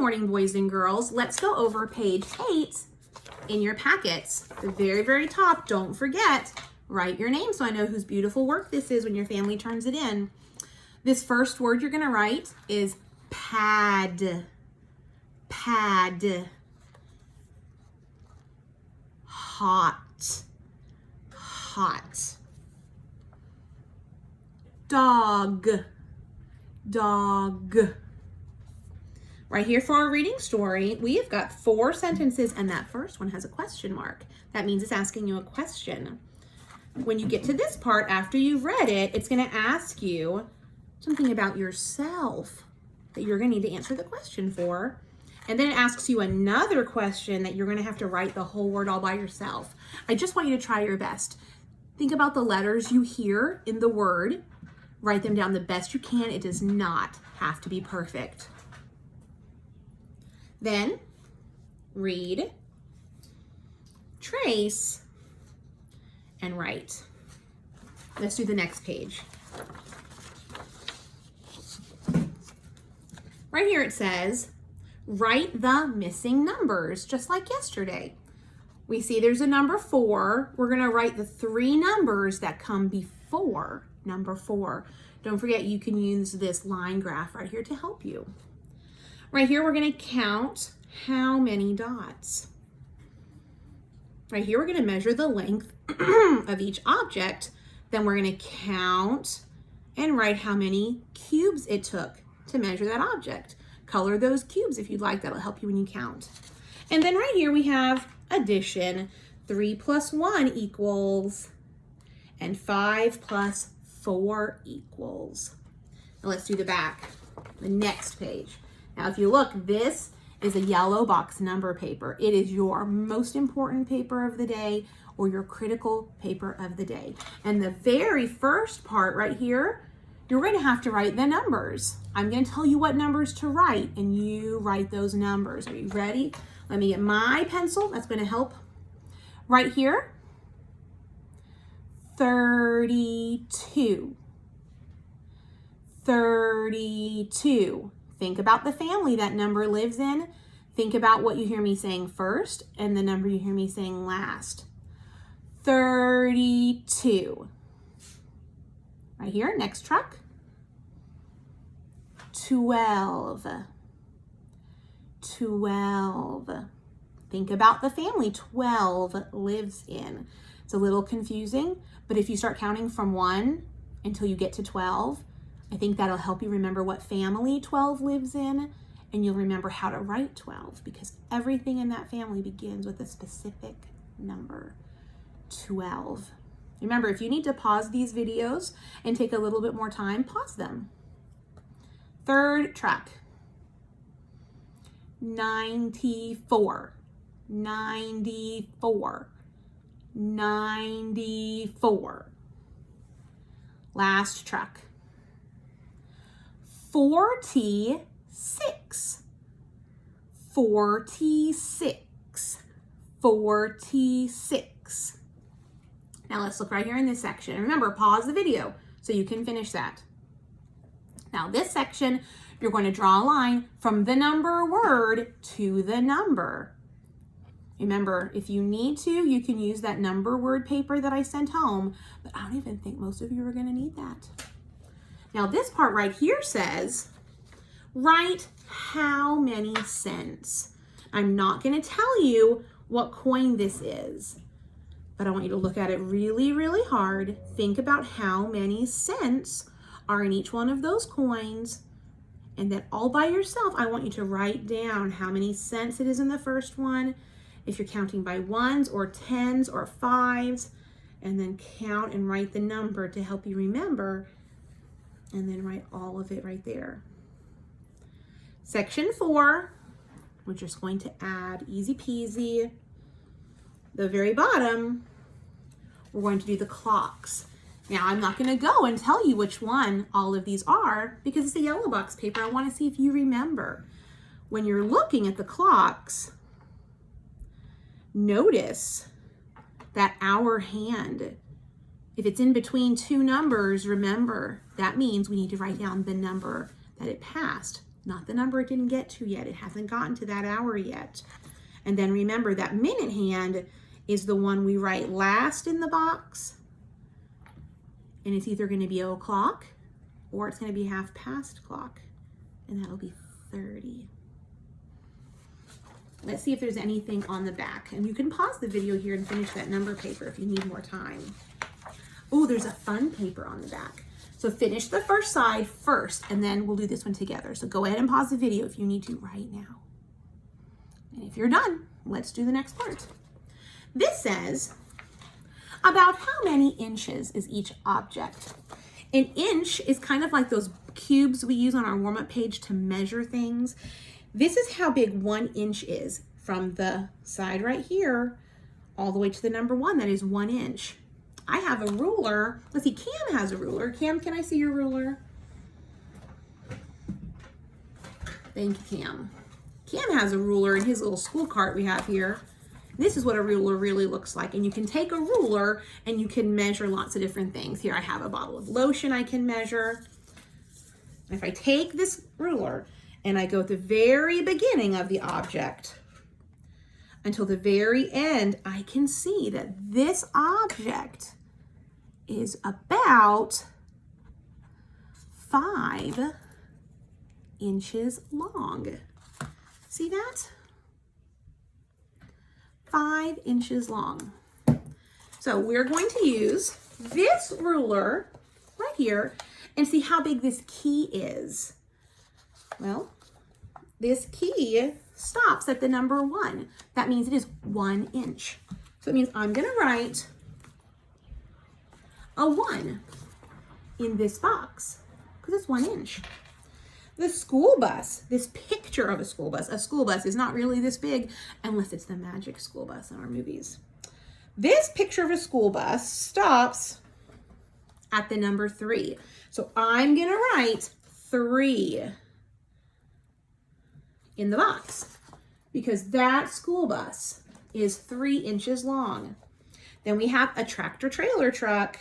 morning, boys and girls. Let's go over page 8 in your packets. The very, very top, don't forget, write your name so I know whose beautiful work this is when your family turns it in. This first word you're gonna write is pad. Pad. Hot. Hot. Dog. Dog. Right here for our reading story, we have got 4 sentences, and that first one has a question mark. That means it's asking you a question. When you get to this part, after you've read it, it's going to ask you something about yourself that you're going to need to answer the question for. And then it asks you another question that you're going to have to write the whole word all by yourself. I just want you to try your best. Think about the letters you hear in the word. Write them down the best you can. It does not have to be perfect. Then read, trace, and write. Let's do the next page. Right here it says, write the missing numbers, just like yesterday. We see there's a number 4. We're going to write the 3 numbers that come before number 4. Don't forget, you can use this line graph right here to help you. Right here, we're going to count how many dots. Right here, we're going to measure the length of each object. Then we're going to count and write how many cubes it took to measure that object. Color those cubes if you'd like. That'll help you when you count. And then right here, we have addition. 3 plus 1 equals, and 5 plus 4 equals. Now let's do the back, the next page. Now, if you look, this is a yellow box number paper. It is your most important paper of the day or your critical paper of the day. And the very first part right here, you're going to have to write the numbers. I'm going to tell you what numbers to write, and you write those numbers. Are you ready? Let me get my pencil. That's going to help. Right here, 32. 32. Think about the family that number lives in. Think about what you hear me saying first and the number you hear me saying last. 32. Right here, next truck. 12. 12. Think about the family 12 lives in. It's a little confusing, but if you start counting from 1 until you get to 12, I think that'll help you remember what family 12 lives in, and you'll remember how to write 12 because everything in that family begins with a specific number, 12. Remember, if you need to pause these videos and take a little bit more time, pause them. Third track, 94, 94, 94. Last track. 46, 46, 46. Now let's look right here in this section. Remember, pause the video so you can finish that. Now this section, you're going to draw a line from the number word to the number. Remember, if you need to, you can use that number word paper that I sent home, but I don't even think most of you are going to need that. Now this part right here says, write how many cents. I'm not going to tell you what coin this is, but I want you to look at it really, really hard. Think about how many cents are in each one of those coins, and then all by yourself, I want you to write down how many cents it is in the first one, if you're counting by 1s or 10s or 5s, and then count and write the number to help you remember, and then write all of it right there. Section 4, we're just going to add easy peasy. The very bottom, we're going to do the clocks. Now, I'm not going to go and tell you which one all of these are because it's a yellow box paper. I want to see if you remember. When you're looking at the clocks, notice that hour hand. If it's in between 2 numbers, remember, that means we need to write down the number that it passed. not the number it didn't get to yet. It hasn't gotten to that hour yet. And then remember that minute hand is the one we write last in the box. And it's either going to be o'clock or it's going to be 1/2 clock. And that'll be 30. Let's see if there's anything on the back. And you can pause the video here and finish that number paper if you need more time. Oh, there's a fun paper on the back. So finish the first side first, and then we'll do this one together. So go ahead and pause the video if you need to right now. And if you're done, let's do the next part. This says, about how many inches is each object? An inch is kind of like those cubes we use on our warm-up page to measure things. This is how big 1 inch is from the side right here all the way to the number 1. That is 1 inch. I have a ruler. Let's see, Cam has a ruler. Cam, can I see your ruler? Thank you, Cam. Cam has a ruler in his little school cart we have here. This is what a ruler really looks like. And you can take a ruler and you can measure lots of different things. Here I have a bottle of lotion I can measure. If I take this ruler and I go at the very beginning of the object until the very end, I can see that this object is about 5 inches long. See that? 5 inches long. So we're going to use this ruler right here and see how big this key is. Well, this key stops at the number 1. That means it is 1 inch. So it means I'm going to write a 1 in this box because it's 1 inch. The school bus, this picture of a school bus is not really this big unless it's the magic school bus in our movies. This picture of a school bus stops at the number 3. So I'm going to write 3 in the box because that school bus is 3 inches long. Then we have a tractor trailer truck.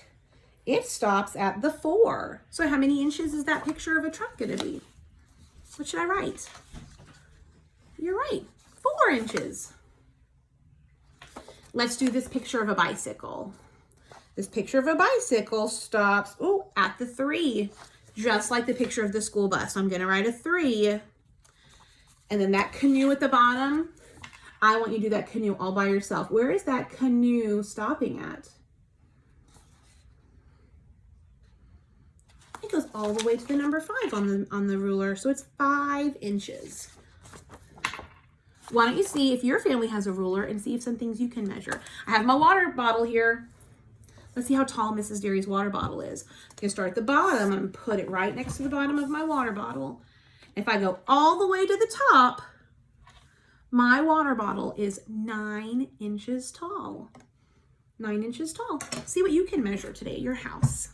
It stops at the 4. So how many inches is that picture of a truck going to be? What should I write? You're right, 4 inches. Let's do this picture of a bicycle. This picture of a bicycle stops at the 3, just like the picture of the school bus. So I'm going to write a 3. And then that canoe at the bottom, I want you to do that canoe all by yourself. Where is that canoe stopping at? It goes all the way to the number 5 on the ruler. So it's 5 inches. Why don't you see if your family has a ruler and see if some things you can measure. I have my water bottle here. Let's see how tall Mrs. Derry's water bottle is. I'm going to start at the bottom and put it right next to the bottom of my water bottle. If I go all the way to the top, my water bottle is 9 inches tall. 9 inches tall. See what you can measure today at your house.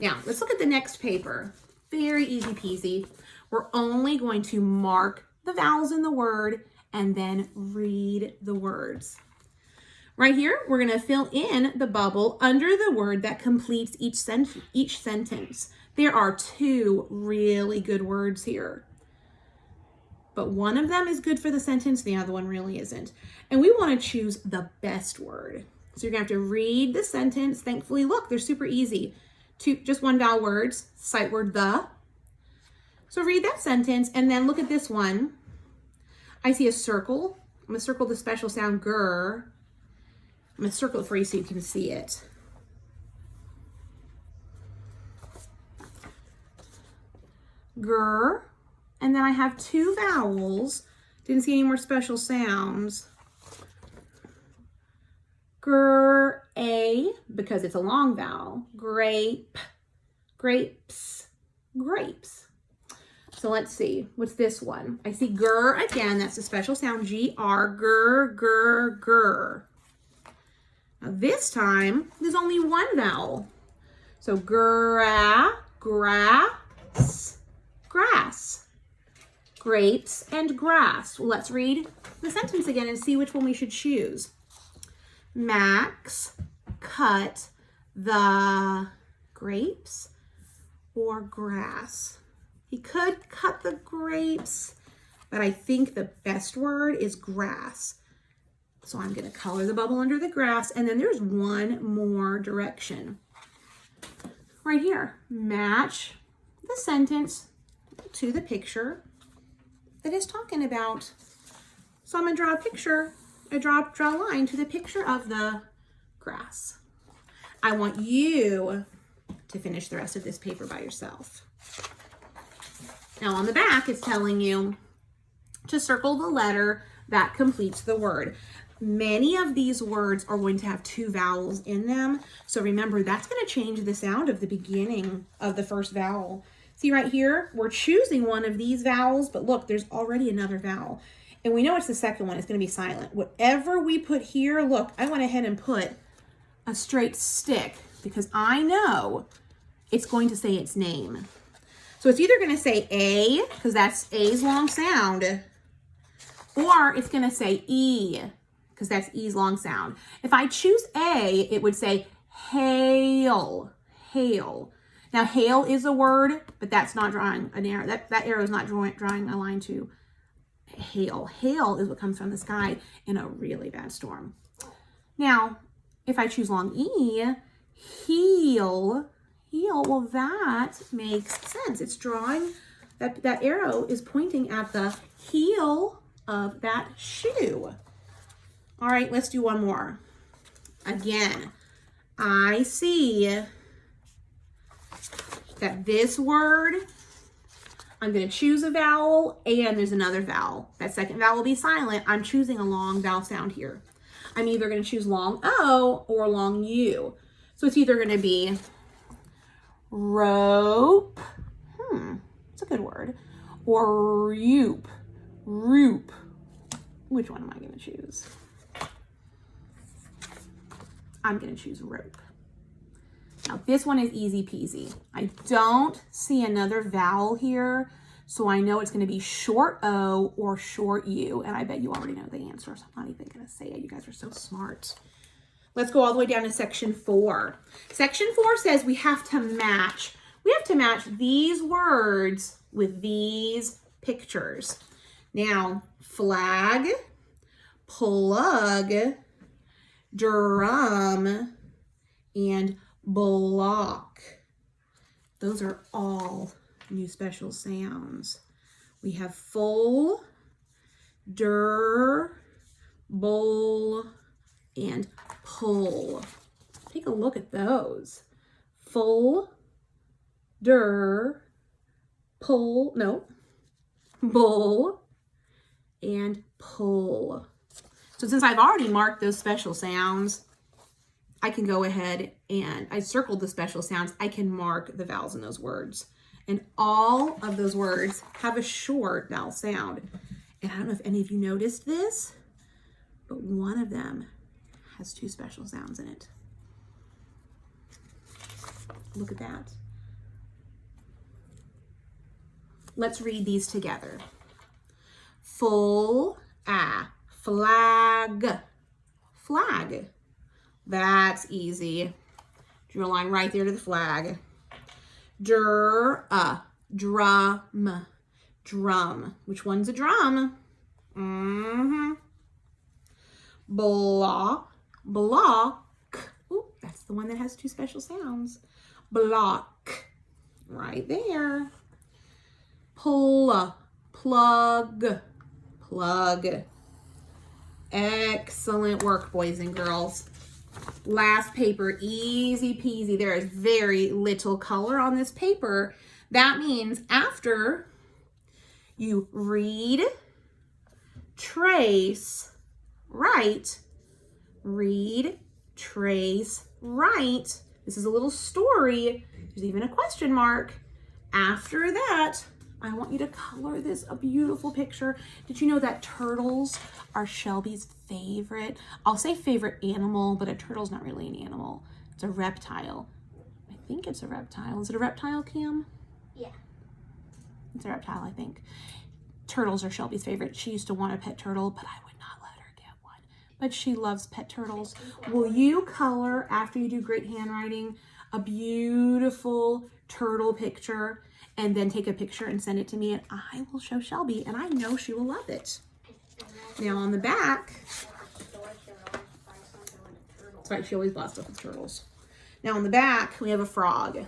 Now, let's look at the next paper. Very easy peasy. We're only going to mark the vowels in the word and then read the words. Right here, we're going to fill in the bubble under the word that completes each sentence. There are 2 really good words here, but one of them is good for the sentence, the other one really isn't. And we want to choose the best word. So you're going to have to read the sentence. Thankfully, look, they're super easy. 2 just 1 vowel words, sight word the. So read that sentence and then look at this one. I see a circle. I'm going to circle the special sound grr. I'm going to circle it for you so you can see it. Grr. And then I have 2 vowels. Didn't see any more special sounds. Grr, a, because it's a long vowel. Grape, grapes, grapes. So let's see, what's this one? I see grr again, that's a special sound, G-R, grr, grr, grr. Now this time, there's only 1 vowel. So grass, grass, grapes, and grass. Well, let's read the sentence again and see which one we should choose. Max cut the grapes or grass. He could cut the grapes, but I think the best word is grass. So I'm going to color the bubble under the grass. And then there's one more direction. Right here, match the sentence to the picture that is talking about. So I'm going to draw a picture, draw a line to the picture of the grass. I want you to finish the rest of this paper by yourself. Now on the back, it's telling you to circle the letter that completes the word. Many of these words are going to have two vowels in them. So remember, that's going to change the sound of the beginning of the first vowel. See right here, we're choosing one of these vowels, but look, there's already another vowel. And we know it's the second one, it's going to be silent. Whatever we put here, look, I went ahead and put a straight stick because I know it's going to say its name. So it's either going to say A, because that's A's long sound, or it's going to say E, because that's E's long sound. If I choose A, it would say hail, hail. Now, hail is a word, but that's not drawing an arrow. That arrow is not drawing a line to hail. Hail is what comes from the sky in a really bad storm. Now, if I choose long E, heel, well, that makes sense. It's drawing, that arrow is pointing at the heel of that shoe. All right, let's do one more. Again, I see that this word, I'm going to choose a vowel and there's another vowel. That second vowel will be silent. I'm choosing a long vowel sound here. I'm either going to choose long O or long U. So it's either going to be rope, it's a good word, or roop. Which one am I going to choose? I'm going to choose rope. Now this one is easy peasy. I don't see another vowel here, so I know it's going to be short O or short U, and I bet you already know the answer, so I'm not even going to say it. You guys are so smart. Let's go all the way down to section 4. Section 4 says we have to match. We have to match these words with these pictures. Now, flag, plug, drum, and block. Those are all new special sounds. We have full, bull, and pull. Take a look at those. Full, pull, no, bull, and pull. So since I've already marked those special sounds, I can go ahead and I circled the special sounds. I can mark the vowels in those words. And all of those words have a short vowel sound. And I don't know if any of you noticed this, but one of them has two special sounds in it. Look at that. Let's read these together. Full, flag, flag. That's easy. Drew a line right there to the flag. Drum, drum. Which one's a drum? Block. Ooh, that's the one that has two special sounds. Block. Right there. Plug. Excellent work, boys and girls. Last paper, easy peasy. There is very little color on this paper. That means after you read, trace, write, read, trace, write. This is a little story. There's even a question mark. After that, I want you to color this a beautiful picture. Did you know that turtles are Shelby's favorite? I'll say favorite animal, but a turtle's not really an animal. It's a reptile. I think it's a reptile. Is it a reptile, Cam? Yeah. It's a reptile, I think. Turtles are Shelby's favorite. She used to want a pet turtle, but I would not let her get one. But she loves pet turtles. Will you color, after you do great handwriting, a beautiful turtle picture? and then take a picture and send it to me, and I will show Shelby, and I know she will love it. Now on the back, that's right, she always buys stuff with turtles. Now on the back, we have a frog.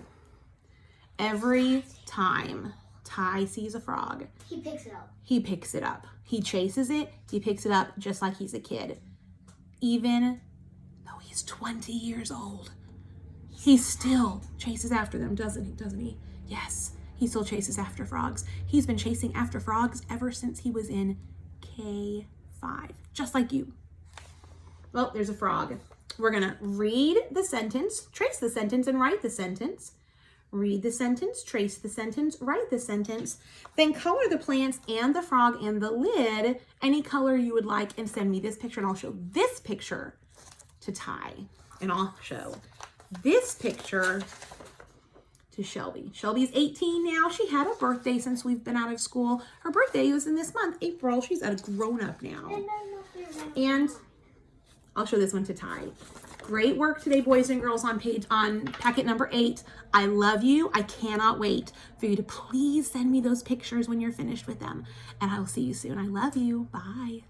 Every time Ty sees a frog, he picks it up. He picks it up. He chases it. He picks it up just like he's a kid. Even though he's 20 years old, he still chases after them, doesn't he? Yes, he still chases after frogs. He's been chasing after frogs ever since he was in K5, just like you. Well, there's a frog. We're gonna read the sentence, trace the sentence, and write the sentence. Read the sentence, trace the sentence, write the sentence, then color the plants and the frog and the lid any color you would like, and send me this picture, and I'll show this picture to Ty, and I'll show this picture to Shelby. Shelby's 18 now. She had a birthday since we've been out of school. Her birthday was in this month, April. She's a grown-up now. And I'll show this one to Ty. Great work today, boys and girls, on packet number 8. I love you. I cannot wait for you to please send me those pictures when you're finished with them. And I will see you soon. I love you. Bye.